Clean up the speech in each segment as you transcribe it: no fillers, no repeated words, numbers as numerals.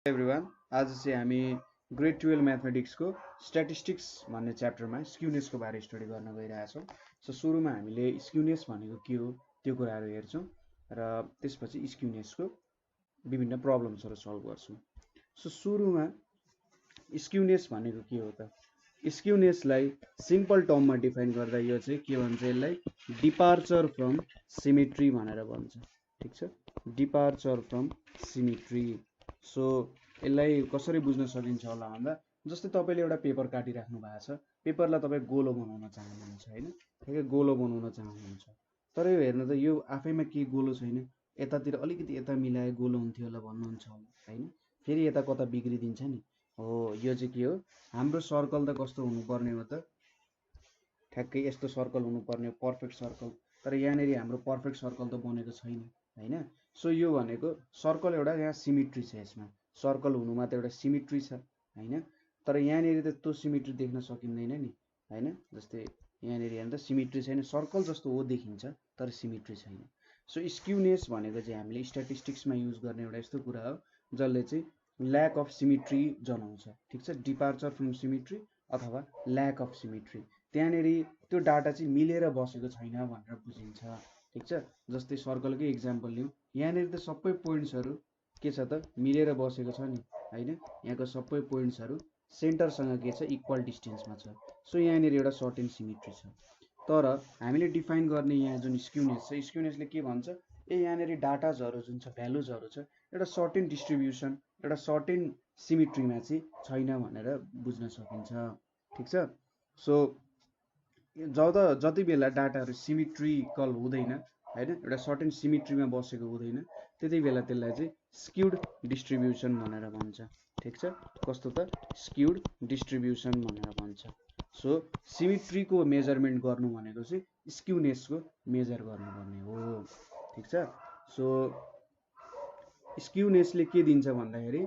Everyone आज चाहिँ हामी ग्रेड 12 म्याथमेटिक्सको स्ट्याटिस्टिक्स भन्ने च्याप्टरमा स्क्युनेसको बारे स्टडी गर्न गइरहेछौँ। सो सुरुमा हामीले स्क्युनेस भनेको के हो त्यो कुराहरू हेर्छौँ र त्यसपछि स्क्युनेसको विभिन्न प्रब्लम्सहरू सल्भ गर्छौँ। सो सुरुमा स्क्युनेस भनेको के हो त? स्क्युनेसलाई सिम्पल टर्ममा डिफाइन गर्दा यो चाहिँ के भन्छ, यसलाई डिपार्चर फ्रम सिमेट्री भनेर भन्छ। ठिक छ, डिपार्चर फ्रम सिमेट्री। सो यसलाई कसरी बुझ्न सकिन्छ होला भन्दा, जस्तै तपाईँले एउटा पेपर काटिराख्नु भएको छ, पेपरलाई तपाईँ गोलो बनाउन चाहनुहुन्छ होइन, ठिकै गोलो बनाउन चाहनुहुन्छ। तर यो हेर्नु त यो आफैमा केही गोलो छैन, यतातिर अलिकति यता मिलाए गोलो हुन्थ्यो होला भन्नुहुन्छ होइन, फेरि यता कता बिग्रिदिन्छ नि। हो, यो चाहिँ के हो, हाम्रो सर्कल त कस्तो हुनुपर्ने हो त, ठ्याक्कै यस्तो सर्कल हुनुपर्ने हो, पर्फेक्ट सर्कल। तर यहाँनिर हाम्रो पर्फेक्ट सर्कल त बनेको छैन होइन। सो यो भनेको सर्कल एउटा यहाँ सिमेट्री छ, यसमा सर्कल हुनुमा त एउटा सिमेट्री छ होइन। तर यहाँनिर त त्यो सिमेट्री देख्न सकिँदैन नि होइन। जस्तै यहाँनिर हेर्नु त सिमेट्री छैन, सर्कल जस्तो हो देखिन्छ तर सिमेट्री छैन। सो स्क्युनेस भनेको चाहिँ हामीले स्ट्याटिस्टिक्समा युज गर्ने एउटा यस्तो कुरा हो जसले चाहिँ ल्याक अफ सिमेट्री जनाउँछ। ठिक छ, डिपार्चर फ्रम सिमेट्री अथवा ल्याक अफ सिमेट्री, त्यहाँनिर त्यो डाटा चाहिँ मिलेर बसेको छैन भनेर बुझिन्छ। ठिक छ, जस्तै सर्कलकै इक्जाम्पल लिउँ, यहाँनिर त सबै पोइन्ट्सहरू के छ त मिलेर बसेको छ नि होइन। यहाँको सबै पोइन्ट्सहरू सेन्टरसँग के छ, इक्वल डिस्टेन्समा छ। सो यहाँनिर एउटा सर्टेन सिमेट्री छ। तर हामीले डिफाइन गर्ने यहाँ जुन स्क्युनेस छ, स्क्युनेसले के भन्छ, यहाँनिर डाटाजहरू जुन छ, भ्यालुजहरू छ, एउटा सर्टेन डिस्ट्रिब्युसन, एउटा सर्टेन सिमेट्रीमा चाहिँ छैन भनेर बुझ्न सकिन्छ। ठिक छ, सो जति बेला डाटाहरू सिमेट्रिकल हुँदैन होइन, एउटा सर्टेन सिमेट्रीमा बसेको हुँदैन, त्यति बेला त्यसलाई चाहिँ स्क्युड डिस्ट्रिब्युसन भनेर भन्छ। ठिक छ, कस्तो त, स्क्युड डिस्ट्रिब्युसन भनेर भन्छ। सो सिमेट्रीको मेजरमेन्ट गर्नु भनेको चाहिँ स्क्युनेसको मेजर गर्नुपर्ने हो। ठिक छ, सो स्क्युनेसले के दिन्छ भन्दाखेरि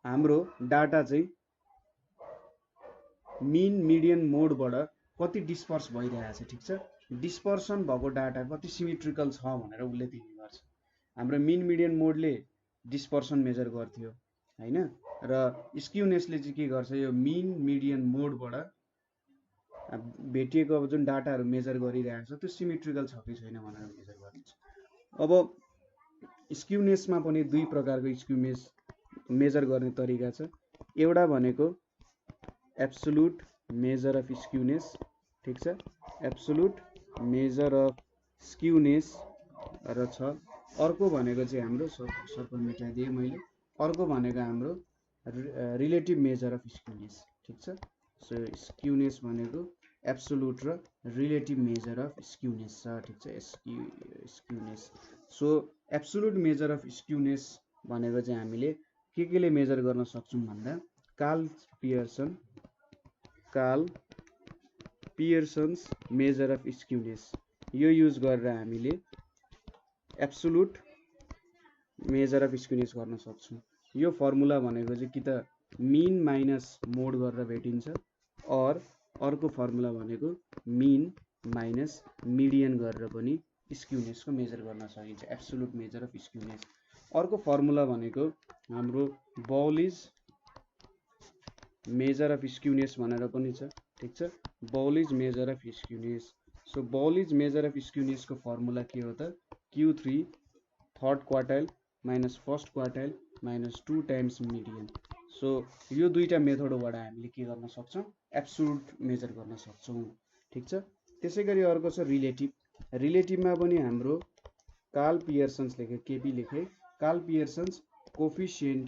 हाम्रो डाटा चाहिँ मिन मिडियन मोडबाट कति डिस्पर्स भइरहेछ। ठिक छ, डिस्पर्सन भएको डाटा कति सिमेट्रिकल छ भनेर उसले दिने गर्छ। हाम्रो मिन मिडियन मोडले डिस्पर्सन मेजर गर्थ्यो होइन, र स्क्युनेसले चाहिँ के गर्छ, यो मिन मिडियन मोडबाट भेटिएको अब जुन डाटाहरू मेजर गरिरहेको छ त्यो सिमेट्रिकल छ कि छैन भनेर मेजर गरिन्छ। अब स्क्युनेसमा पनि दुई प्रकारको स्क्युनेस मेजर गर्ने तरिका छ। एउटा भनेको एब्सोल्युट मेजर अफ स्क्युनेस। ठिक छ, एब्सोल्युट मेजर अफ स्क्युनेस र छ। अर्को भनेको चाहिँ हाम्रो सर्कल मेटाइदिएँ मैले, अर्को भनेको हाम्रो रिलेटिभ मेजर अफ स्क्युनेस। ठिक छ, सो स्क्युनेस भनेको एब्सोल्युट र रिलेटिभ मेजर अफ स्क्युनेस छ। ठिक छ, skewness. So absolute measure of skewness भनेको चाहिँ हामीले केले मेजर गर्न सक्छौँ भन्दा, Karl Pearson's measure of skewness यो युज गरेर हामीले एब्सोल्युट मेजर अफ स्क्युनेस गर्न सक्छौँ। यो फर्मुला भनेको चाहिँ कि त मिन माइनस मोड गरेर भेटिन्छ, अर्को फर्मुला भनेको मिन माइनस मिडियन गरेर पनि स्क्युनेसको मेजर गर्न सकिन्छ, एब्सोल्युट मेजर अफ स्क्युनेस। अर्को फर्मुला भनेको हाम्रो बौलिज मेजर अफ स्क्युनेस भनेर पनि छ। ठिक छ, Bowley's measure of skewness. So Bowley's measure of स्क्युनेसको फर्मुला के हो त, Q3 third quartile minus first quartile minus 2 times median. So यो दुईवटा मेथडबाट हामीले के गर्न सक्छौँ, एब्सोल्युट मेजर गर्न सक्छौँ। ठिक छ, त्यसै गरी अर्को छ रिलेटिभ। रिलेटिभमा पनि हाम्रो कार्ल पियर्सन्स लेखे, केपी लेखे, Karl Pearson's coefficient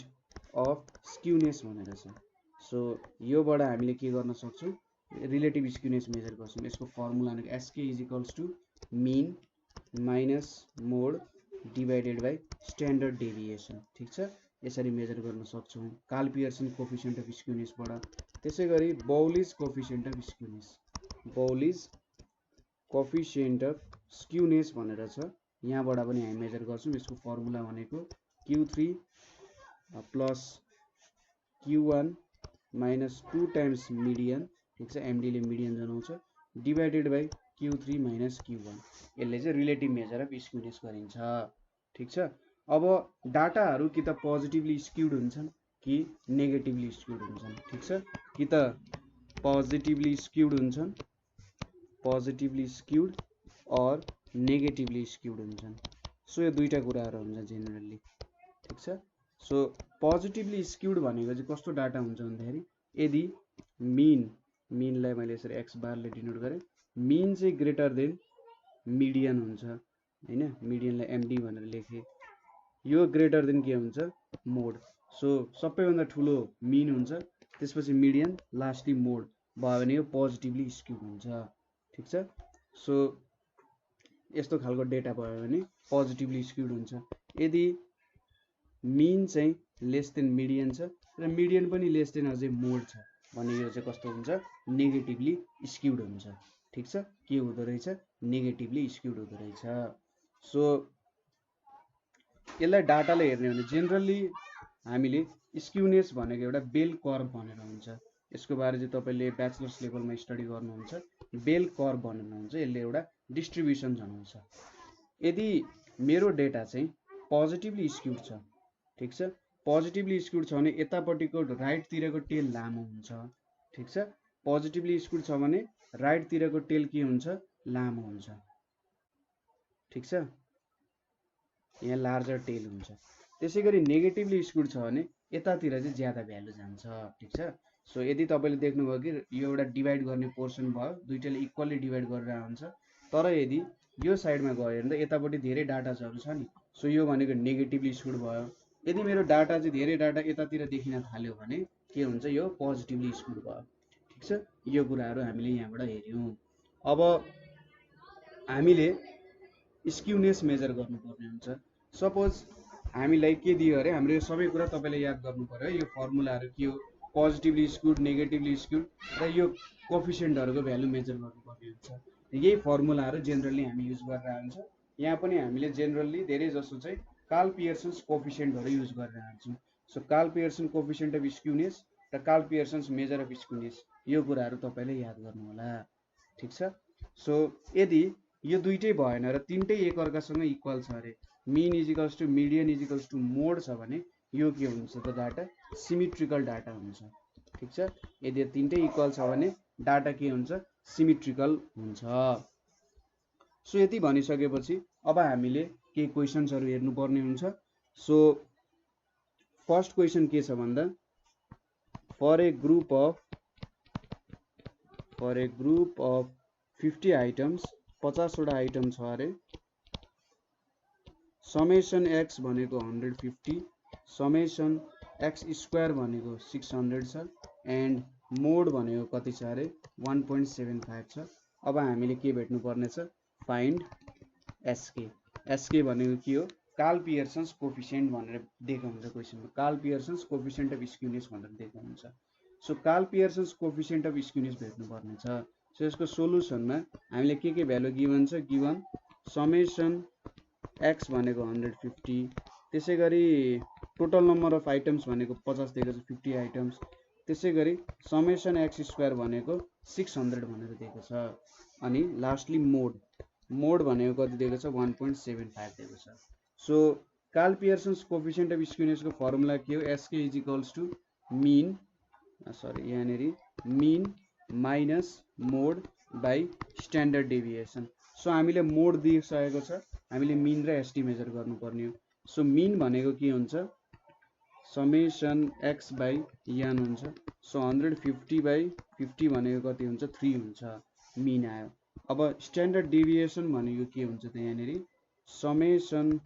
of skewness भनेर छ। सो योबाट हामीले के गर्न सक्छौँ, रिलेटिभ स्क्युनेस मेजर गर्छौँ। यसको फर्मुला भनेको SK is equals to mean minus mode divided by standard deviation. ठिक छ, यसरी मेजर गर्न सक्छौँ कार्ल पियर्सन कोफिसिएन्ट अफ स्क्युनेसबाट। त्यसै गरी Bowley's coefficient of skewness, Bowley's coefficient of skewness भनेर छ, यहाँबाट पनि हामी मेजर गर्छौँ। यसको फर्मुला भनेको Q3 plus Q1 minus 2 times median. ठिक छ, एमडीले मिडियन जनाउँछ, divided by Q3 minus Q1। यसले चाहिँ रिलेटिभ मेजर अफ स्क्युनेस गरिन्छ। ठिक छ, अब डाटाहरू कि त पोजिटिभली स्क्युड हुन्छन् कि नेगेटिभली स्क्युड हुन्छन्, ठिक छ, कि त पोजिटिभली स्क्युड हुन्छन्, positively skewed or negatively skewed हुन्छन्। सो यो दुईटा कुराहरू हुन्छ जेनरली, ठिक छ। सो पोजिटिभली स्क्युड भनेको चाहिँ कस्तो डाटा हुन्छ भन्दाखेरि यदि मिनलाई मैले यसरी एक्स बारले डिनोट गरेँ, मिन चाहिँ ग्रेटर देन मिडियन हुन्छ हैन, मिडियनलाई एमडी भनेर लेखेँ, यो ग्रेटर देन के हुन्छ मोड। सो सबैभन्दा ठुलो मिन हुन्छ, त्यसपछि मिडियन, लास्टली मोड भयो भने यो पोजिटिभली स्क्युड हुन्छ, ठिक छ। सो यस्तो खालको डेटा भयो भने पोजिटिभली स्क्युड हुन्छ। यदि मिन चाहिँ लेस देन मिडियन छ र मिडियन पनि लेस देन अझै मोड छ भने यो चाहिँ कस्तो हुन्छ नेगेटिभली स्क्युड हुन्छ, ठिक छ। के हुँदो रहेछ नेगेटिभली स्क्युड हुँदो रहेछ। सो यसलाई डाटाले हेर्ने हो भने जेनरली हामीले स्क्युनेस भनेको एउटा बेल कर्भ भनेर हुन्छ, यसको बारे चाहिँ तपाईँले ब्याचलर्स लेभलमा स्टडी गर्नुहुन्छ, बेल कर्भ भनेर हुन्छ, यसले एउटा डिस्ट्रिब्युसन जनाउँछ। यदि मेरो डेटा चाहिँ पोजिटिभली स्क्युड छ, ठिक छ, पोजिटिभली स्क्युड छ भने यतापट्टिको राइटतिरको टेल लामो हुन्छ, ठिक छ। पोजिटिभली स्क्युड छ भने राइटतिरको टेल के हुन्छ लामो हुन्छ, ठिक छ, यहाँ लार्जर टेल हुन्छ। त्यसै गरी नेगेटिभली स्क्युड छ भने यतातिर चाहिँ ज्यादा भ्यालु जान्छ, ठिक छ। सो यदि तपाईँले देख्नुभयो कि यो एउटा डिभाइड गर्ने पोर्सन भयो, दुईटाले इक्वल्ली डिभाइड गरेर हुन्छ, तर यदि यो साइडमा गयो भने त यतापट्टि धेरै डाटाहरू छ नि, सो यो भनेको नेगेटिभली स्क्युड भयो। यदि मेरो डाटा चाहिँ धेरै डाटा यतातिर देखिन थाल्यो भने के हुन्छ यो पोजिटिभली स्क्युड भयो, ठिक छ। यो कुराहरू हामीले यहाँबाट हेर्यौँ। अब हामीले स्क्युनेस मेजर गर्नुपर्ने हुन्छ। सपोज हामीलाई के दियो अरे, हाम्रो यो सबै कुरा तपाईँले याद गर्नु पर्यो, यो फर्मुलाहरू के हो, पोजिटिभली स्क्युड, नेगेटिभली स्क्युड र यो कोफिसिएन्टहरूको भ्यालु मेजर गर्नुपर्ने हुन्छ। यही फर्मुलाहरू जेनरली हामी युज गरेर हुन्छ। यहाँ पनि हामीले जेनरली धेरै जसो चाहिँ कार्ल पियर्सन्स कोफिसिएन्टहरू युज गरेर आउँछौँ। So Karl Pearson coefficient of skewness र Karl Pearson's measure of skewness, यो कुराहरू तपाईँले याद गर्नु होला, ठिक छ। सो यदि यो दुईटै भएन र तिनटै एकअर्कासँग इक्वल छ अरे, mean equals to median equals to mode छ भने यो के हुन्छ त डाटा सिमेट्रिकल डाटा हुन्छ, ठिक छ। यदि तिनटै इक्वल छ भने डाटा के हुन्छ सिमेट्रिकल हुन्छ। सो यति भनिसकेपछि अब हामीले केही क्वेसन्सहरू हेर्नुपर्ने हुन्छ। सो फर्स्ट क्वेसन के छ भन्दा for a group of 50 items, 50 वटा आइटम छ अरे, समेसन एक्स भनेको 150, समेसन एक्स स्क्वायर भनेको 600 छ, एन्ड मोड भनेको कति छ अरे 1.75 छ। अब हामीले के भेट्नु पर्ने छ फाइन्ड एसके। एसके भनेको के हो कार्ल पियर्सन्स कोफिसिएन्ट भनेर दिएको हुन्छ क्वेसनमा, Karl Pearson's coefficient of skewness भनेर दिएको हुन्छ। So Karl Pearson's coefficient of skewness भेट्नु पर्ने छ। सो यसको सोलुसनमा हामीले के भ्यालु गिभन छ, गिभन समेसन एक्स भनेको 150, त्यसै गरी टोटल नम्बर अफ आइटम्स भनेको 50 दिएको छ, 50 आइटम्स, त्यसै गरी समेसन एक्स स्क्वायर भनेको 600 भनेर दिएको छ, अनि लास्टली मोड भनेको कति दिएको छ 1.75 दिएको छ। So Karl Pearson's coefficient of स्क्युनेसको फर्मुला के हो, SK is equals to mean यहाँनिर mean minus mode by standard deviation. So हामीले मोड दिइसकेको छ, हामीले मिन र एसटी मेजर गर्नुपर्ने हो। सो मिन भनेको के हुन्छ समेसन एक्स बाई एन हुन्छ। सो 150 बाई 50 भनेको कति हुन्छ 3 हुन्छ, मिन आयो। अब स्ट्यान्डर्ड डेभिएसन भनेको के हुन्छ त यहाँनिर summation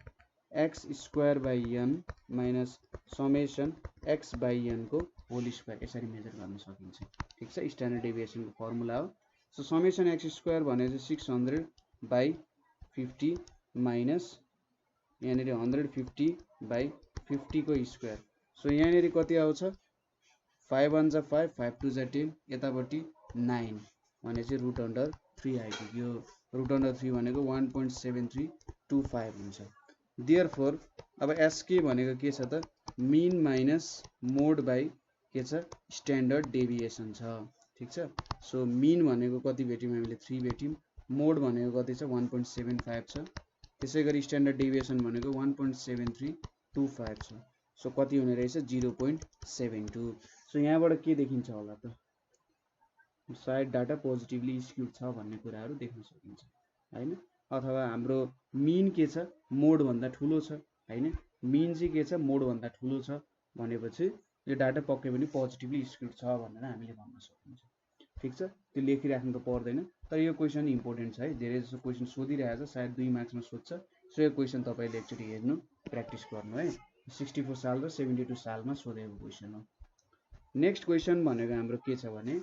x square by n minus summation x by n को होल स्क्वायर, यसरी मेजर गर्न सकिन्छ, ठिक छ। स्ट्यान्डर्ड डेभिएसनको फर्मुला हो। सो समेसन एक्स स्क्वायर भनेको 600 बाई 50 माइनस यहाँनिर 150 बाई 50 को स्क्वायर। सो यहाँनिर कति आउँछ 5 1 जा 5, 5 2 जा 10, यतापट्टि 9 भनेपछि रुट अन्डर 3 आइपुग्यो। रुट अन्डर 3 भनेको 1.7325 हुन्छ। देयरफोर अब एसके भनेको के छ त मिन माइनस मोड बाई के छ स्ट्यान्डर्ड डेभिएसन छ, ठिक छ। सो मिन भनेको कति भेट्यौँ हामीले 3 भेट्यौँ, मोड भनेको कति छ 1.75 छ, त्यसैगरी स्ट्यान्डर्ड डेभिएसन भनेको 1.7325 छ। सो कति हुने रहेछ 0.72। सो यहाँबाट के देखिन्छ होला त, सायद डाटा पोजिटिभली स्क्युड छ भन्ने कुराहरू देख्न सकिन्छ हैन। अथवा हाम्रो मिन के छ मोड भन्दा ठुलो छ हैन, मिन चाहिँ के छ मोड भन्दा ठुलो छ भनेपछि यो डाटा पक्कै पनि पोजिटिभली स्क्युड छ भनेर हामीले भन्न सकिन्छ। ठीक छ, त्यो लेखिराख्नु त पर्दैन, तर यो क्वेसन इम्पोर्टेन्ट छ है, धेरै जसो क्वेसन सोधिरहेको छ, सायद 2 मार्क्समा सोध्छ। सो यो क्वेसन तपाईले एकचोटि हेर्नु, प्र्याक्टिस गर्नु है। 64 साल र 72 सालमा सोधेको क्वेसन हो। नेक्स्ट क्वेसन भनेको हाम्रो के छ भने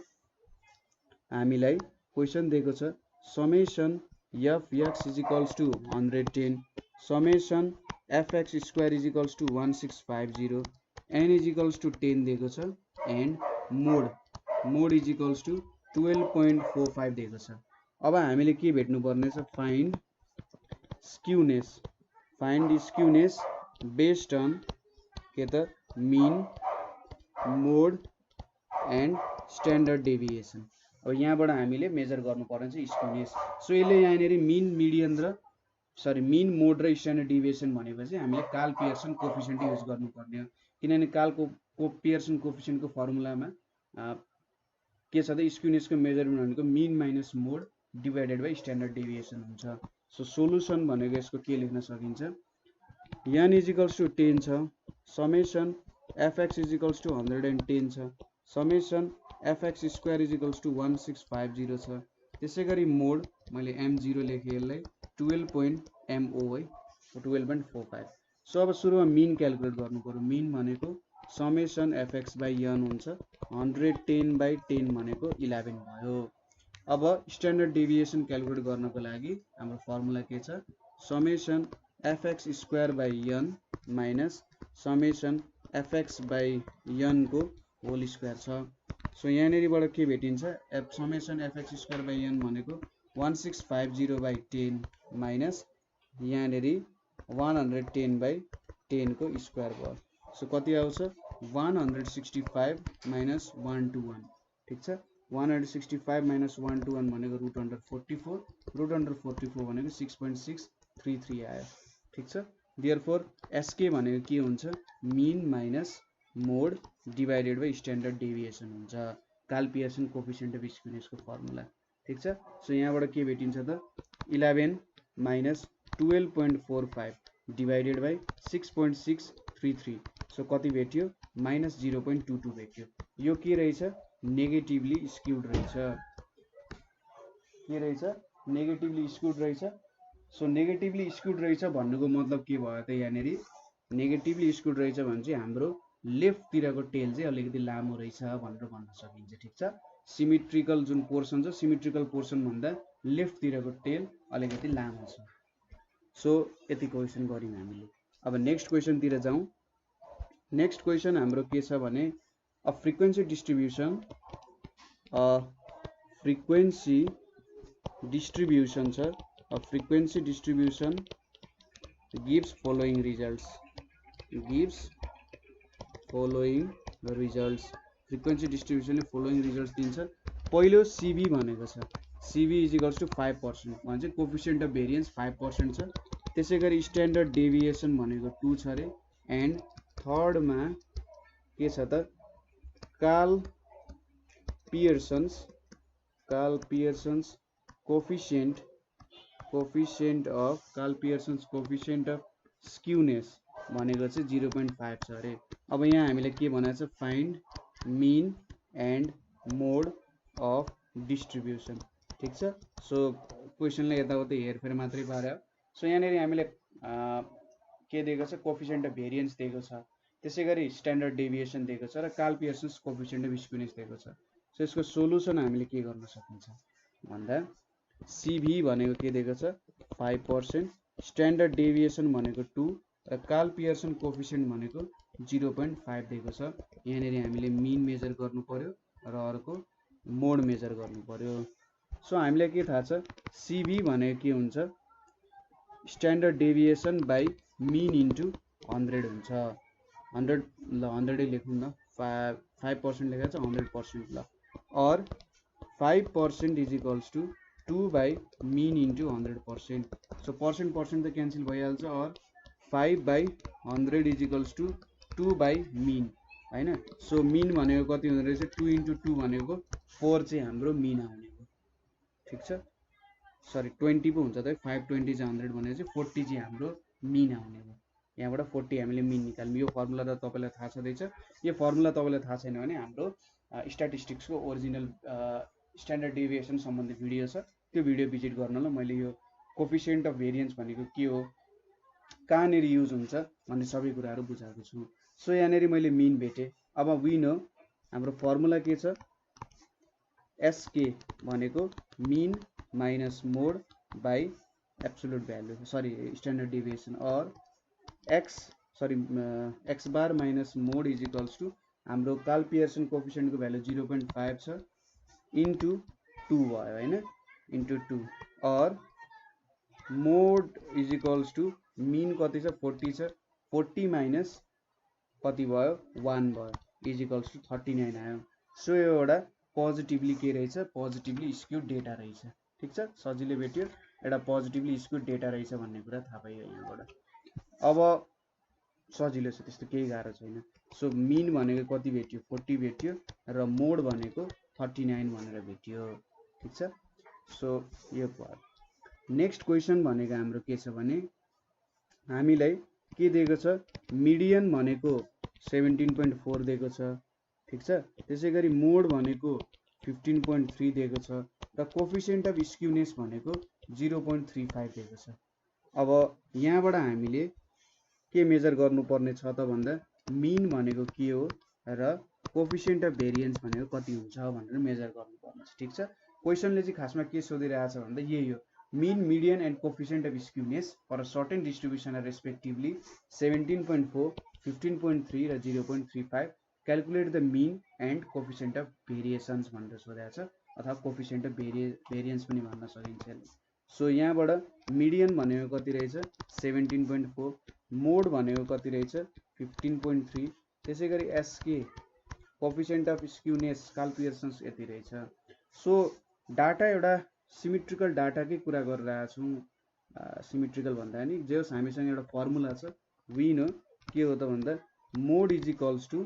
हामीलाई क्वेसन दिएको छ summation fx is equals to 110, summation fx square is equals to 1650, n is equals to 10 दिएको छ and mode is equals to 12.45 दिएको छ। अब हामीले के भेट्नु पर्ने छ, फाइन्ड स्क्युनेस बेस्ड अन के त mean mode and standard deviation. अब यहाँबाट हामीले मेजर गर्नु पर्ने छ स्क्युनेस। सो यसले यहाँनेरि मिन मोड र स्ट्यान्डर्ड डेभिएसन भनेपछि हामीले कार्ल पियर्सन कोएफिसिएन्ट युज गर्नुपर्ने हो, किनभने कार्ल पियर्सन कोएफिसिएन्टको फर्मुलामा के छ त स्क्युनेसको मेजरमेन्ट भनेको mean minus mode divided by standard deviation हुन्छ। सो सोलुसन भनेको यसको के लेख्न सकिन्छ, n इज इक्वल्स टु 10 छ, summation fx is equals to 110 छ, summation fx square is equals to 1650 छ, त्यसैगरी मोड मैले m0 लेखेँ यसलाई 12.mo है 12.45। सो अब सुरुमा मिन क्याल्कुलेट गर्नु पर्यो। मिन भनेको समेसन fx बाइ n हुन्छ, 110/10 भनेको 11 भयो। अब स्ट्यान्डर्ड डेभिएसन क्याल्कुलेट गर्नको लागि हाम्रो फर्मुला के छ, summation fx square by n minus summation fx by n को होल स्क्वायर छ। सो यहाँनेरिबाट के भेटिन्छ, summation fx square by n भनेको 1650/10 माइनस यहाँनेरि 110/10 को स्क्वायर भयो। सो कति आउँछ 165 माइनस 121। ठीक छ, 165 माइनस 121 भनेको √44 भनेको 6.633 आयो। ठीक छ, देयरफोर एसके भनेको के हुन्छ, mean minus mode divided by standard deviation हुन्छ, कार्ल पियर्सन कोएफिसिएन्ट अफ स्क्युनेसको फर्मुला। ठीक छ, सो यहाँबाट के भेटिन्छ त 11 माइनस 12.45 डिभाइडेड बाइ 6.633। सो कति भेट्यो माइनस 0.22 भेट्यो। यो के रहेछ नेगेटिभली स्क्युड रहेछ, के रहेछ नेगेटिभली स्क्युड रहेछ। सो नेगेटिभली स्क्युड रहेछ भन्नुको मतलब के भयो त, यहाँनेरि नेगेटिभली स्क्युड रहेछ भने चाहिँ हाम्रो लेफ्टतिरको टेल चाहिँ अलिकति लामो रहेछ भनेर भन्न सकिन्छ। ठीक छ, सिमेट्रिकल जुन पोर्सन छ सिमेट्रिकल पोर्सन भन्दा लेफ्टतिरको टेल अलिकति लामो छ। सो यति क्वेसन गर्यौँ हामीले। अब नेक्स्ट क्वेसनतिर जाउँ। नेक्स्ट क्वेसन हाम्रो के छ भने अ फ्रिक्वेन्सी डिस्ट्रिब्युसन छ, a frequency distribution gives following results, frequency डिस्ट्रिब्युसनले फलोइङ रिजल्ट्स दिन्छ। पहिलो सीबी भनेको छ, सीबी इज इक्वल्स टु 5% भन्छ, कोएफिसिएन्ट अफ भेरिएन्स 5% छ। त्यसैगरी स्ट्यान्डर्ड डेभिएसन भनेको 2 छ रे, एन्ड थर्डमा के छ त Karl Pearson's coefficient of skewness भनेको चाहिँ 0.5 छ अरे। अब यहाँ हामीले के भनेको छ, find mean and mode of distribution. ठीक छ, सो क्वेसनले यताउता हेरफेर मात्रै पार्यो। सो यहाँनिर हामीले के दिएको छ, कोएफिसिएन्ट अफ भेरिएन्स दिएको छ, त्यसैगरी स्ट्यान्डर्ड डेभिएसन दिएको छ र Karl Pearson's coefficient of skewness दिएको छ। सो यसको सोलुसन हामीले के गर्न सकिन्छ भन्दा सीभी भनेको के दिएको छ 5%, स्ट्यान्डर्ड डेभिएसन भनेको 2 र कार्ल पियर्सन कोएफिसिएन्ट भनेको 0.5 दिएको छ। यहाँनिर हामीले मिन मेजर गर्नु पर्यो र अर्को मोड मेजर गर्नु पर्यो। सो हामीलाई के थाहा छ, सीभी भनेको के हुन्छ, standard deviation by mean into 100 हुन्छ। 100 ल 100 लेखौँ न, 5% लेखेको छ 100% ल, और 5% is equals to 2/mean into 100%. So percent त क्यान्सल भइहाल्छ और 5/100 इज इक्वल्स टू 2/mean हैन। सो mean भनेको कति हुँदो रहेछ 2 into 2 भनेको 4 चाहिँ हाम्रो mean आउने हो। ठीक छ, सरी 20 पो हुन्छ त 520 चाहिँ 100 भनेपछि 40 चाहिँ हाम्रो mean आउने हो। यहाँबाट 40 हामीले mean निकाल्यौँ। यो फर्मुला त तपाईलाई थाहा छँदैछ। यो फर्मुला तपाईलाई थाहा छैन भने हाम्रो स्ट्याटिस्टिक्सको ओरिजिनल स्ट्यान्डर्ड डेभिएसन सम्बन्धी भिडियो छ, त्यो भिडियो भिजिट गर्नु ल। मैले यो कोफिसिएन्ट अफ भेरिएन्स भनेको के हो, कहाँनिर युज हुन्छ भन्ने सबै कुराहरू बुझाएको छु। सो यहाँनिर मैले मीन भेटेँ। अब वी नो हाम्रो फर्मुला के छ, एसके भनेको mean minus mode by absolute value, sorry standard deviation, और x bar minus mode is equals to हाम्रो कार्ल पियर्सन कोफिसिएन्टको भ्यालु 0.5 छ इन्टु 2 भयो हैन, इन्टु 2, और mode is equals to mean कति छ 40 छ, 40 माइनस कति भयो 1 भयो इज इक्वल्स टू 39 आयो। सो यो एउटा पोजिटिभली के रहेछ, पोजिटिभली स्क्युड डेटा रहेछ। ठीक छ, सजिलै भेट्यो, एउटा पोजिटिभली स्क्युड डेटा रहेछ भन्ने कुरा थाहा पाइयो यहाँबाट। अब सजिलो छ, त्यस्तो केही गाह्रो छैन। सो मीन भनेको कति भेट्यो 40 भेट्यो र मोड भनेको 39 भनेर भेट्यो। ठीक छ, सो यो भयो। नेक्स्ट क्वेसन भनेको हाम्रो के छ भने हामीलाई के दिएको छ, मिडियन भनेको 17.4 दिएको छ। ठीक छ, त्यसैगरी मोड भनेको 15.3 दिएको छ र कोफिसिएन्ट अफ स्क्युनेस भनेको 0.35 दिएको छ। अब यहाँबाट हामीले के मेजर गर्नुपर्ने छ त भन्दा मीन भनेको के हो र कोफिसिएन्ट अफ भेरिएन्स भनेको कति हुन्छ भनेर मेजर गर्नुपर्ने छ। ठीक छ, क्वेसनले चाहिँ खासमा के सोधिरहेछ भन्दा यही हो, mean median and coefficient of skewness for a certain distribution are respectively 17.4, 15.3 र 0.35, calculate the mean and coefficient of variations भनेर सोधेको छ, अथवा कोफिसिएन्ट अफ भेरिएन्स पनि भन्न सकिन्छ। सो यहाँबाट मिडियन भनेको कति रहेछ 17.4, मोड भनेको कति रहेछ 15.3, त्यसैगरी SK coefficient of skewness Karl Pearson's यति रहेछ। सो डाटा एउटा सिमेट्रिकल डाटाकै कुरा गरिरहेको छौँ। सिमेट्रिकल भन्दा नि जे होस् हामीसँग एउटा फर्मुला छ, वी नो के हो त भन्दा mode is equals to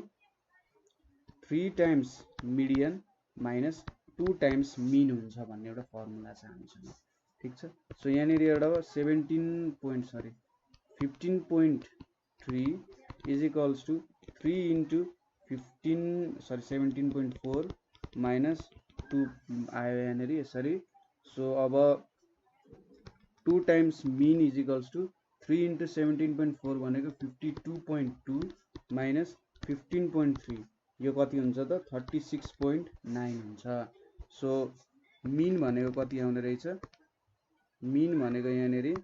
3 times median minus 2 times mean हुन्छ भन्ने एउटा फर्मुला छ हामीसँग। ठीक छ, सो यहाँनिर एउटा 15.3 is equals to 3 into 17.4 minus 2 आयो यहाँनिर यसरी। सो अब 2 times mean is equals to 3 into 17.4 भनेको 52.2 माइनस 15.3, यो कति हुन्छ त 36.9 हुन्छ। सो मीन भनेको कति आउने रहेछ, मीन भनेको यहाँनिर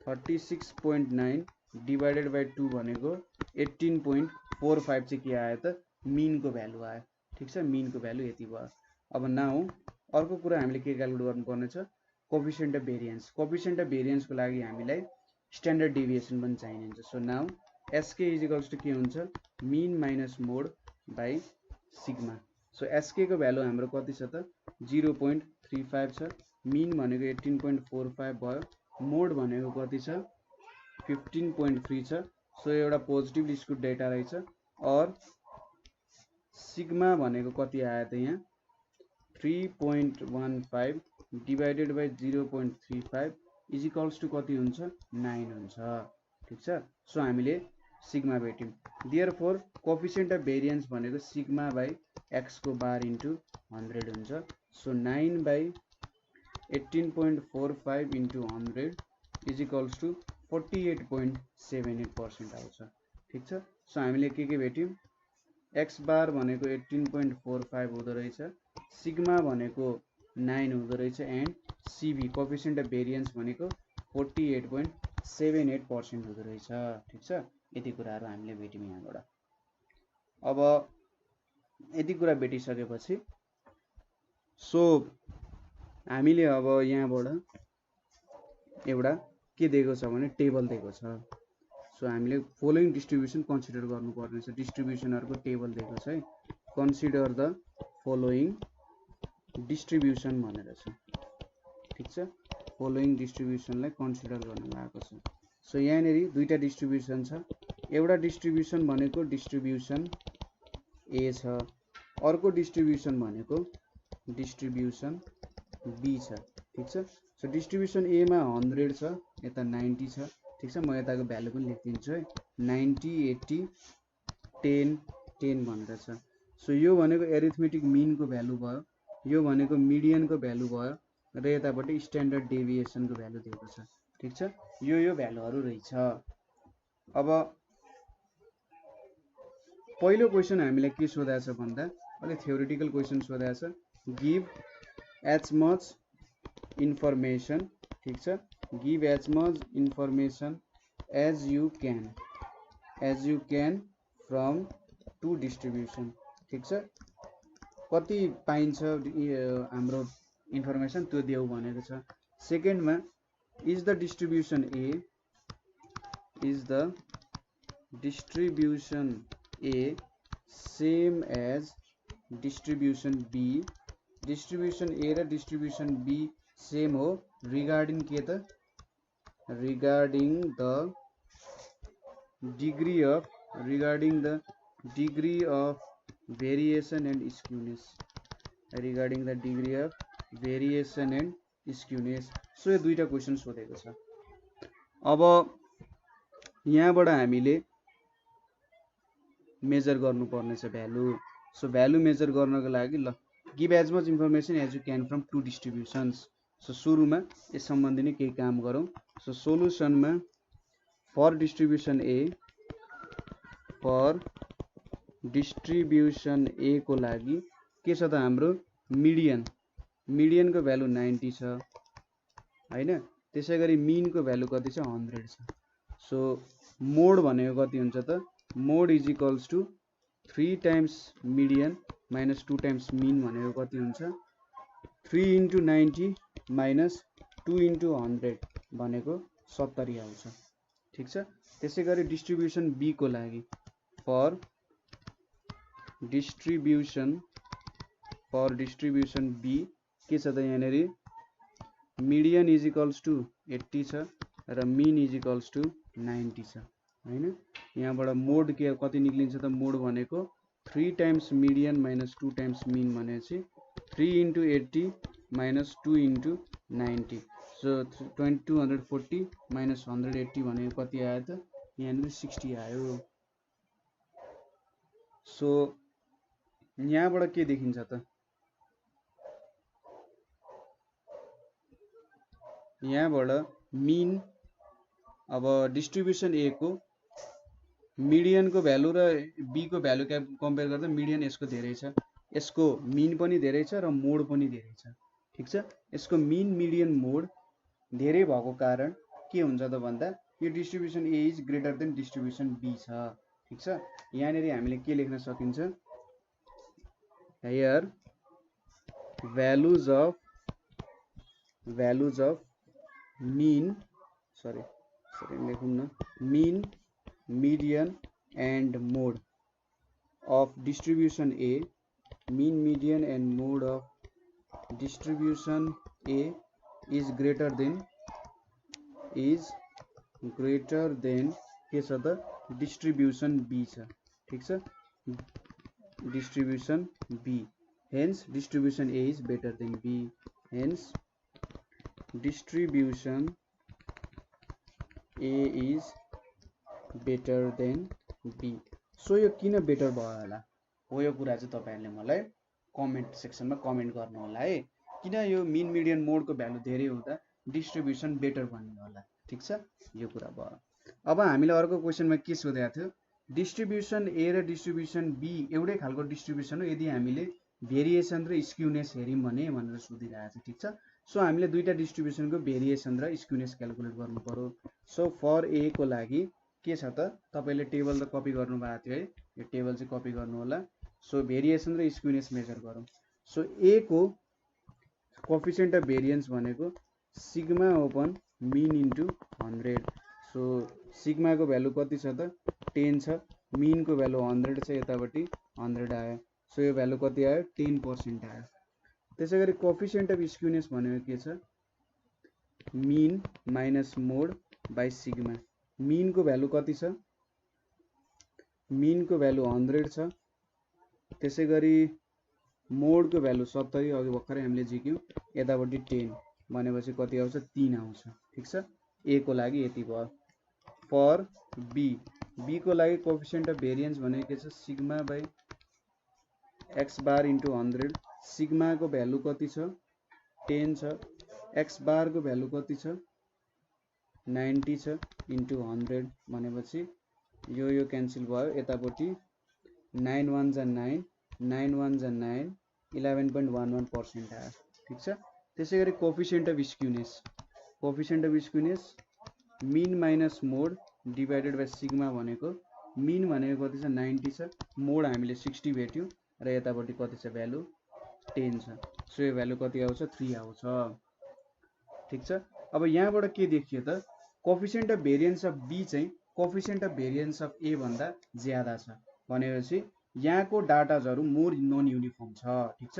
36.9 डिभाइडेड बाई 2 भनेको 18.45 चाहिँ के आयो त मीनको भ्यालु आयो। ठीक छ, मीनको भ्यालु यति भयो। अब नाउ अर्को कुरा हामीले के क्यालकुलेट गर्नुपर्ने छ, coefficient of variance. Coefficient of भेरिएन्सको लागि हामीलाई स्ट्यान्डर्ड डेभिएसन पनि चाहिन्छ। So now SK is equals to के हुन्छ, mean minus mode by sigma. So SK को भ्यालु हाम्रो कति छ त 0.35 छ, मीन भनेको 18.45 भयो, मोड भनेको कति छ 15.3 छ। सो एउटा पोजिटिभली स्क्युड डेटा रहेछ, और सिग्मा भनेको कति आयो त यहाँ 3.15 divided by 0.35 is equals to कति हुन्छ 9 हुन्छ। ठीक छ, सो हामीले सिग्मा भेट्यौँ। देयरफोर कोफिसिएन्ट अफ भेरिएन्स भनेको सिग्मा बाई एक्स को बार इन्टु 100 हुन्छ। So 9 by 18.45 into 100 is equals to 48.78% आउँछ। ठीक छ, सो हामीले के भेट्यौँ, एक्स बार भनेको 18.45 हुँदो रहेछ, सिग्मा भनेको 9 हुँदो रहेछ, and CV coefficient of variance भनेको 48.78% हुँदो रहेछ। ठीक छ, यति कुराहरू हामीले भेट्यौँ यहाँबाट। अब यति कुरा भेटिसकेपछि सो हामीले अब यहाँबाट एउटा के दिएको छ भने टेबल दिएको छ। सो हामीले फलोइङ डिस्ट्रिब्युसन कन्सिडर गर्नुपर्ने छ, डिस्ट्रिब्युसनहरुको टेबल दिएको छ है। कन्सिडर द फलोइङ डिस्ट्रिब्युसन भनेर छ। ठिक छ, फलोइङ डिस्ट्रिब्युसनलाई कन्सिडर गर्न लागेको छ। सो यहाँनेरि दुईटा डिस्ट्रिब्युसन छ, एउटा डिस्ट्रिब्युसन भनेको डिस्ट्रिब्युसन ए छ, अर्को डिस्ट्रिब्युसन भनेको डिस्ट्रिब्युसन बी छ। ठिक छ, सो डिस्ट्रिब्युसन ए मा 100 छ, यता 90 छ। ठिक छ, म यताको भ्यालु पनि लेखिदिन्छु है, 90 80 10 10 भनेर छ। सो यो भनेको एरिथमेटिक मिनको भ्यालु भयो, यो भनेको मिडियनको भ्यालु भयो, र यतापट्टि स्ट्यान्डर्ड डेभिएसनको भ्यालु दिएको छ। ठिक छ, यो भ्यालुहरू रहेछ। अब पहिलो क्वेसन हामीलाई के सोधाछ भन्दा अलि थ्योरेटिकल क्वेसन सोधाछ, गिभ एज मच इन्फर्मेसन। ठिक छ, give as much information as you can from two distribution. ठिक छ, कति पाइन्छ हाम्रो इन्फर्मेसन त्यो देऊ भनेको छ। सेकेन्डमा is the distribution A same as distribution B. Distribution A र डिस्ट्रिब्युसन बी सेम हो रिगार्डिङ के त, regarding the degree of variation and skewness, regarding the degree of variation and skewness. So यो दुईटा क्वेसन सोधेको छ। अब यहाँबाट हामीले मेजर गर्नुपर्ने छ भ्यालु। सो भ्यालु मेजर गर्नको लागि ल give as much information as you can from two distributions. So सुरुमा यस सम्बन्धी नै केही काम गरौँ। सो सोलुसनमा फर डिस्ट्रिब्युसन ए को लागि के छ त हाम्रो मिडियनको भ्यालु 90 छ हैन, त्यसै गरी मिनको भ्यालु कति छ 100 छ। सो मोड भनेको कति हुन्छ त, mode is equals to 3 times median minus 2 times mean भनेको कति हुन्छ, 3 इन्टु 90 माइनस 2 इन्टु 100 भनेको 70 आउँछ। ठिक छ, त्यसै गरी डिस्ट्रिब्युसन बी को लागि फर डिस्ट्रिब्युसन बी के छ त, यहाँनेरि मिडियन इज इक्वल्स टु 80 छ र मिन इज इक्वल्स टु 90 छ हैन। यहाँबाट मोड के कति निक्लिन्छ त, मोड भनेको 3 times median minus 2 times mean भनेपछि 3 into 80 minus 2 into 90। So 2240 minus 180 भनेको कति आयो त, यहाँनिर 60 आयो। सो यहाँबाट के देखिन्छ त, यहाँबाट मिन, अब डिस्ट्रिब्युसन ए को मिडियनको भ्यालु र बी को भ्यालु कम्पेयर गर्दा मिडियन यसको धेरै छ, यसको मिन पनि धेरै छ र मोड पनि धेरै छ। ठिक छ, यसको मिन मिडियन मोड धेरै भएको कारण के हुन्छ त भन्दा यो distribution A is greater than distribution B छ। ठिक छ, यहाँनेरि हामीले के लेख्न सकिन्छ, हियर भ्यालुज अफ मिन लेखौँ न, mean median and mode of distribution A, mean median and mode of distribution A is greater than के छ त, डिस्ट्रिब्युसन बी छ। ठिक छ, distribution B, hence distribution A is better than B, hence distribution A is better than B. So यो किन better भयो होला हो, यो कुरा चाहिँ तपाईहरुले मलाई कमेन्ट सेक्सनमा कमेन्ट गर्नु होला है, किन यो मिन मिडियन मोडको भ्यालु धेरै हुँदा डिस्ट्रिब्युसन बेटर बन्यो होला। ठिक छ, यो कुरा भयो। अब हामीले अर्को क्वेसनमा के सोधेको थियो, डिस्ट्रिब्युसन ए र डिस्ट्रिब्युसन बी एउटै खालको डिस्ट्रिब्युसन हो यदि हामीले भेरिएसन र स्क्युनेस हेर्यौं भने भनेर सोधिरहेको छ। ठिक छ, सो हामीले दुईटा डिस्ट्रिब्युसनको भेरिएसन र स्क्युनेस क्याल्कुलेट गर्नु पर्यो। सो फर ए को लागि के छ त, तपाईले टेबल त कपी गर्नु भएको थियो है, यो टेबल चाहिँ कपी गर्नु होला। सो भेरिएसन र स्क्युनेस मेजर गरौँ। सो ए को कोएफिसिएन्ट अफ भेरिएन्स भनेको sigma upon mean into 100। So sigma को भ्यालु कति छ त 10 छ, मिन को भ्यालु 100 छ, यतापट्टि 100 आयो। सो यो भ्यालु कति आयो 10% आयो। त्यसैगरी कोएफिसिएन्ट अफ स्क्युनेस भनेको के छ, mean minus mode by sigma. मिनको भ्यालु कति छ? मिनको भ्यालु 100 छ। त्यसै गरी मोडको भ्यालु 70, अघि भर्खरै हामीले झिक्यौँ। यतापट्टि 10 भनेपछि कति आउँछ? 3 आउँछ। ठिक छ, ए को लागि यति भयो। फर बी, बी को लागि कोएफिसिएन्ट अफ भेरिएन्स भनेको के छ? Sigma by x bar into 100। सिग्माको भ्यालु कति छ? 10 छ। एक्स बारको भ्यालु कति छ? 90 छ इन्टु 100 भनेपछि यो क्यान्सल भयो। यतापट्टि 9 1 जा 9, 9 1 जा 9, 11.11% आयो। ठिक छ। त्यसै गरी coefficient of skewness, coefficient of skewness mean minus mode divided by sigma भनेको मिन भनेको कति छ? 90 छ। मोड हामीले 60 भेट्यौँ र यतापट्टि कति छ? भ्यालु 10 छ। सो यो भ्यालु कति आउँछ? 3 आउँछ। ठिक छ। अब यहाँबाट के देखियो त? Coefficient of variance of B चाहिँ coefficient of variance of A भन्दा ज्यादा छ भनेपछि यहाँको डाटाजहरू मोर नन युनिफर्म छ। ठिक छ।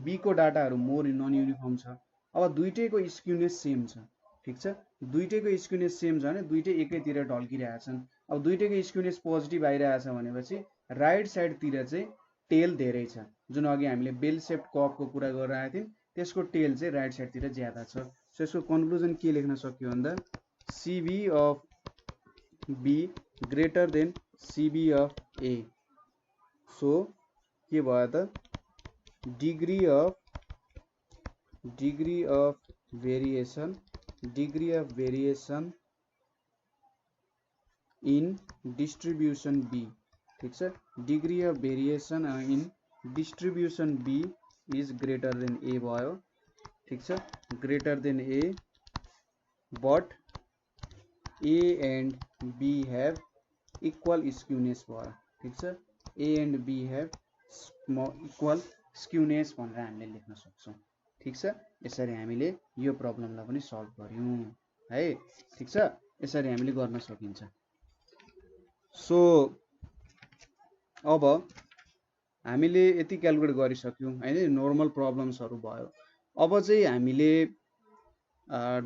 बी को डाटाहरू मोर नन युनिफर्म छ। अब दुईटैको स्क्युनेस सेम छ। ठिक छ। दुईटैको स्क्युनेस सेम छ भने दुईटै एकैतिर ढल्किरहेछन्। अब दुईटैको स्क्युनेस पोजिटिभ आइरहेछ भनेपछि राइट साइडतिर चाहिँ टेल धेरै छ। जुन अघि हामीले बेल सेप्ड कपको कुरा गरिरहेको थियौँ त्यसको टेल चाहिँ राइट साइडतिर ज्यादा छ। सो यसको कन्क्लुजन के लेख्न सक्यो भन्दा CB of B greater than CB of A. So के भयो त? Degree of variation in distribution B. ठिक छ। Degree of variation in distribution B is greater than A भयो। ठिक छ। Greater than A but A and B have equal skewness भयो। ठिक छ। A and B have equal skewness भनेर हामीले लेख्न सक्छौँ। ठिक छ। यसरी हामीले यो प्रब्लमलाई पनि सल्भ गर्यौँ है। ठिक छ। यसरी हामीले गर्न सकिन्छ। सो अब हामीले यति क्यालकुलेट गरिसक्यौँ हैन, नर्मल प्रब्लम्सहरू भयो। अब चाहिँ हामीले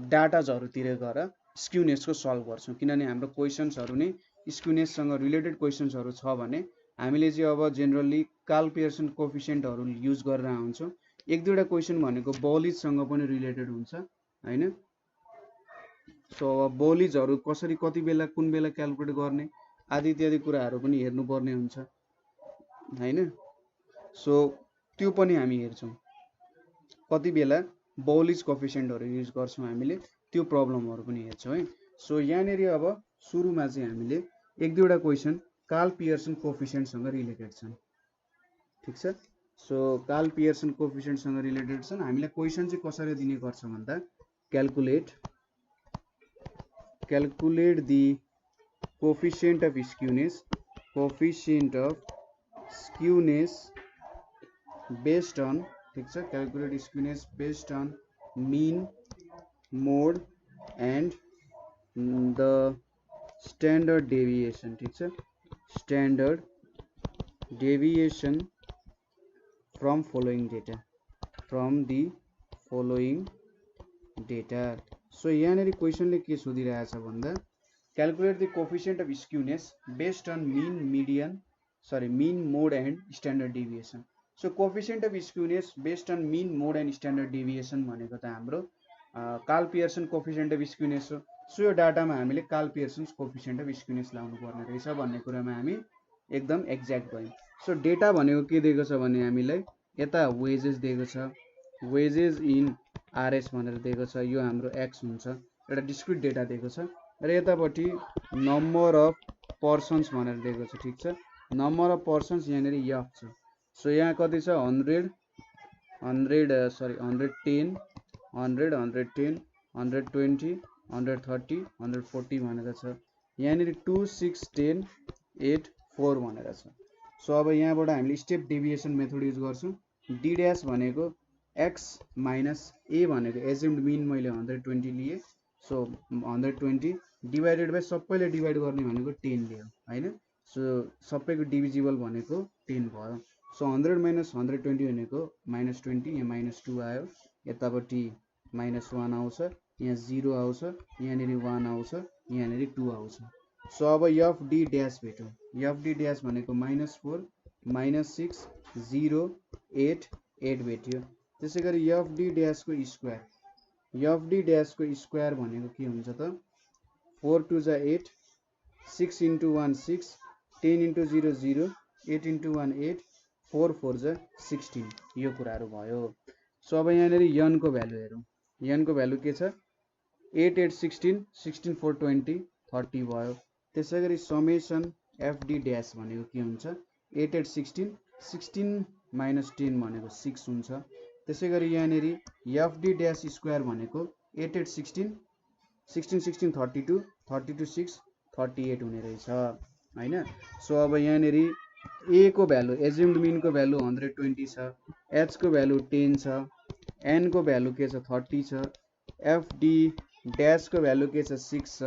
डाटाजहरूतिर गएर स्क्युनेसको सल्भ गर्छौँ किनभने हाम्रो क्वेसन्सहरू नै स्क्युनेससँग रिलेटेड क्वेसन्सहरू छ भने हामीले चाहिँ अब जेनरली कार्ल पियर्सन कोएफिसिएन्टहरू युज गरेर आउँछौँ। एक दुईवटा क्वेसन भनेको बौलिजसँग पनि रिलेटेड हुन्छ हैन। सो अब बौलिजहरू कसरी कति बेला कुन बेला क्यालकुलेट गर्ने आदि इत्यादि कुराहरू पनि हेर्नुपर्ने हुन्छ हैन। सो त्यो पनि हामी हेर्छौँ कति बेला बौलिज कोएफिसिएन्टहरू युज गर्छौँ हामीले, त्यो प्रब्लमहरू पनि हेर्छौँ है। सो यहाँनिर अब सुरुमा चाहिँ हामीले एक दुईवटा क्वेसन कार्ल पियर्सन कोएफिसिएन्टसँग रिलेटेड छन्। ठिक छ। सो कार्ल पियर्सन कोएफिसिएन्टसँग रिलेटेड छन्। हामीलाई क्वेसन चाहिँ कसरी दिने गर्छ भन्दा calculate the coefficient of skewness based on. ठिक छ। Calculate skewness based on mean, mode and the standard deviation। ठिक छ। standard deviation from the following data। So यहाँनिर क्वेसनले के सोधिरहेछ भन्दा calculate the coefficient of skewness based on mean, mode and standard deviation। So coefficient of skewness based on mean mode and standard deviation भनेको त हाम्रो Karl Pearson coefficient of skewness हो। So यो डाटामा हामीले Karl Pearson coefficient of skewness लाउनु पर्ने रहेछ भन्ने कुरामा हामी एकदम एक्ज्याक्ट गयौँ। सो डेटा भनेको के दिएको छ भने हामीलाई यता वेजेस दिएको छ, वेजेस इन आरएस भनेर दिएको छ। यो हाम्रो एक्स हुन्छ, एउटा डिस्क्रिट डेटा दिएको छ र यतापट्टि नम्बर अफ पर्सन्स भनेर दिएको छ। ठिक छ। नम्बर अफ पर्सन्स यहाँनिर एफ छ। सो यहाँ कति छ? 100, 110, 100, 110, 120, 130, 140 भनेर छ। यहाँनिर 2, 6, 10, 8, 4 भनेर छ। सो अब यहाँबाट हामीले स्टेप डेभिएसन मेथड युज गर्छौँ। डी ड्यास भनेको एक्स माइनस ए भनेको एज्युम्ड मिन मैले 120 लिए। सो 120 डिभाइडेड बाई सबैले डिभाइड गर्ने भनेको 10 लियो हैन। सो सबैको डिभिजिबल भनेको 10 भयो। सो 100 माइनस 120 भनेको -20, यहाँ -2 आयो, यतापट्टि -1 आउँछ यहाँ 0 आउँछ, यहाँनिर 1 आउँछ, यहाँनिर 2 आउँछ। सो अब एफ डी ड्यास भेटौँ। एफ डी ड्यास भनेको -4 -6 0 8 8 भेट्यो। त्यसै गरी एफ डी ड्यासको स्क्वायर, एफ डी ड्यासको स्क्वायर भनेको के हुन्छ त 4 2 जा 8 6 × 1 6 10 × 0 0 8 × 1 8 4 4 जा 16 यो कुराहरू भयो। सो अब यहाँनिर n को भ्यालु हेरौँ। n को भ्यालु के छ 8 8 16 16 4 20 30 भयो। त्यसै गरी समेसन एफ डी ड्यास भनेको के हुन्छ 8 8 16 16 - 10 भनेको 6 हुन्छ। त्यसै गरी यहाँनिर एफ डी ड्यास स्क्वायर भनेको 8 8 16 16 16 32 32 6 38 हुने रहेछ हैन। सो अब यहाँनिर ए को भ्यालु एज्युम्ड मिन को भ्यालु 120 छ, एच को भ्यालु 10 छ, एन को भ्यालु के छ 30 छ, एफ डी ड्यास को भ्यालु के छ 6 छ।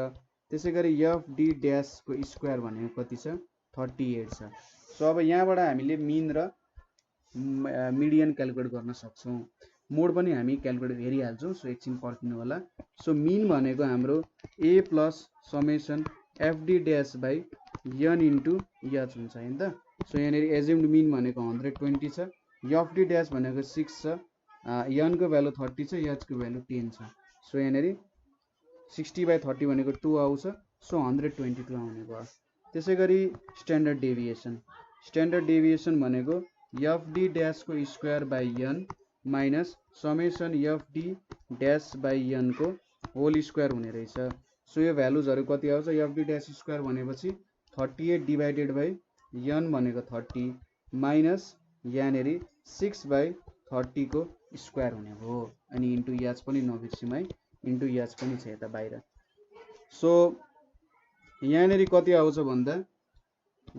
त्यसै गरी एफ डी ड्यास को स्क्वायर भनेको कति छ 38 छ। सो अब यहाँबाट हामीले मिन र मिडियन क्याल्कुलेट गर्न सक्छौँ। मोड पनि हामी क्याल्कुलेट हेरिहाल्छौँ। सो एकछिन पर्खिनु होला। सो मिन भनेको हाम्रो A plus summation F D dash by n into H हुन्छ हैन त। सो यहाँनिर एज्युम्ड मिन भनेको 120 छ, एफ डी ड्यास भनेको 6 छ, n को भ्यालु 30 छ, एच को भ्यालु 10 छ। सो यहाँनिर 60/30 भनेको 2 आउँछ। सो 122 आउने भयो। त्यसै गरी स्ट्यान्डर्ड डेभिएसन, स्ट्यान्डर्ड डेभिएसन भनेको एफ डी ड्यास को square by n minus summation F D dash by n को होल स्क्वायर हुने रहेछ। सो यो भ्यालुजहरू कति आउँछ एफ डी ड्यास स्क्वायर भनेपछि 38 डिभाइडेड बाई n भनेको 30 माइनस यहाँनिर 6/30 को स्क्वायर हुने भयो। अनि इन्टु एच पनि नबिर्सिउँ है, इन्टु एच पनि छ यता बाहिर। सो यहाँनिर कति आउँछ भन्दा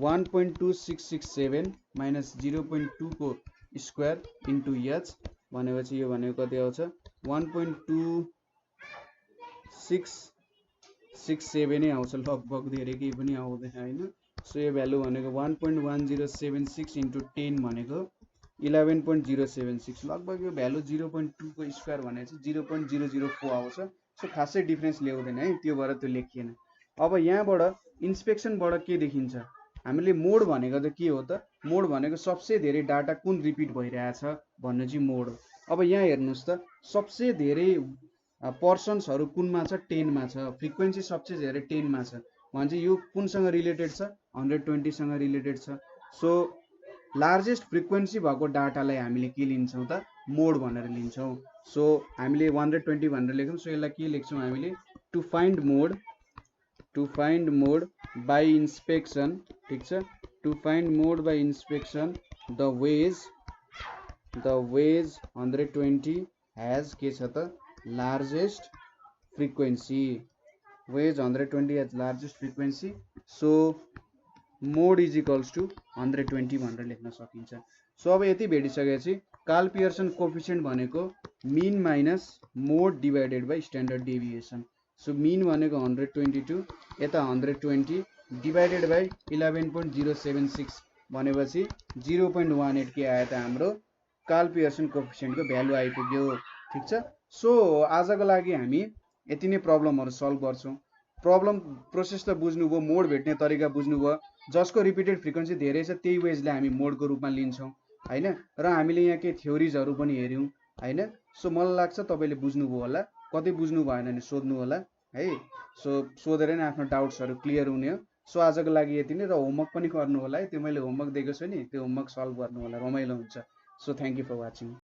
1.2667 माइनस 0.2 को स्क्वायर इन्टु एच भनेपछि यो भनेको कति आउँछ 1.2667 नै आउँछ लगभग, धेरै केही पनि आउँदैन हैन। सो यो भ्यालु भनेको 1.1076 इन्टु 10 भनेको 11.076 लगभग यो भ्यालु 0.2 को स्क्वायर भनेपछि 0.004 आउँछ। सो खासै डिफरेन्स ल्याउँदैन है, त्यो भएर त्यो लेखिएन। अब यहाँबाट इन्स्पेक्सनबाट के देखिन्छ हामीले मोड भनेको त के हो त मोड भनेको सबसे धेरै डाटा कुन रिपिट भइरहेछ भन्ने चाहिँ मोड हो। अब यहाँ हेर्नुस् त सबसे धेरै पर्सन्सहरु कुनमा छ 10 मा छ, फ्रिक्वेन्सी सबसे धेरै 10 मा छ भन्छ। यो कुनसँग रिलेटेड छ 120 सँग रिलेटेड छ। सो लार्जेस्ट फ्रिक्वेन्सी भएको डाटालाई हामीले के लिन्छौं त मोड भनेर लिन्छौं। सो हामीले 120 भनेर लेख्छौं। सो यसलाई के लेख्छौं हामीले to find mode by inspection, ठीक छ। To find mode by inspection the wage 120 has के छ त largest frequency, wage 120 has largest frequency. So mode is equals to 120 भनेर लेख्न सकिन्छ। सो अब यति भेटिसकेपछि कार्ल पियर्सन कोएफिसिएन्ट भनेको mean minus mode divided by standard deviation. So mean भनेको 122 यता 120 डिभाइडेड बाइ 11.076 भनेपछि 0.18 के आयो त हाम्रो कार्ल पियर्सन कोएफिसिएन्टको भ्यालु आइपुग्यो, ठीक छ। सो आजको लागि हामी यति नै प्रब्लमहरु सल्भ गर्छौं। प्रब्लम प्रोसेस त बुझ्नुभयो, मोड भेट्ने तरिका बुझ्नुभयो। जसको रिपिटेड फ्रिक्वेन्सी धेरै छ त्यही वेजलाई हामी मोडको रूपमा लिन्छौं हैन। र हामीले यहाँ के थ्योरिजहरु पनि हेर्यौं हैन। सो मलाई लाग्छ तपाईले बुझ्नुभयो होला, कतै बुझ्नु भएन भने सोध्नु होला है। सो सोधेर नै आफ्नो डाउट्सहरु क्लियर हुने हो। सो आजको लागि यति नै। र होमवर्क पनि गर्नु होला है, त्यो मैले होमवर्क दिएको छु नि त्यो होमवर्क सल्भ गर्नु होला, रमाइलो हुन्छ। So thank you for watching.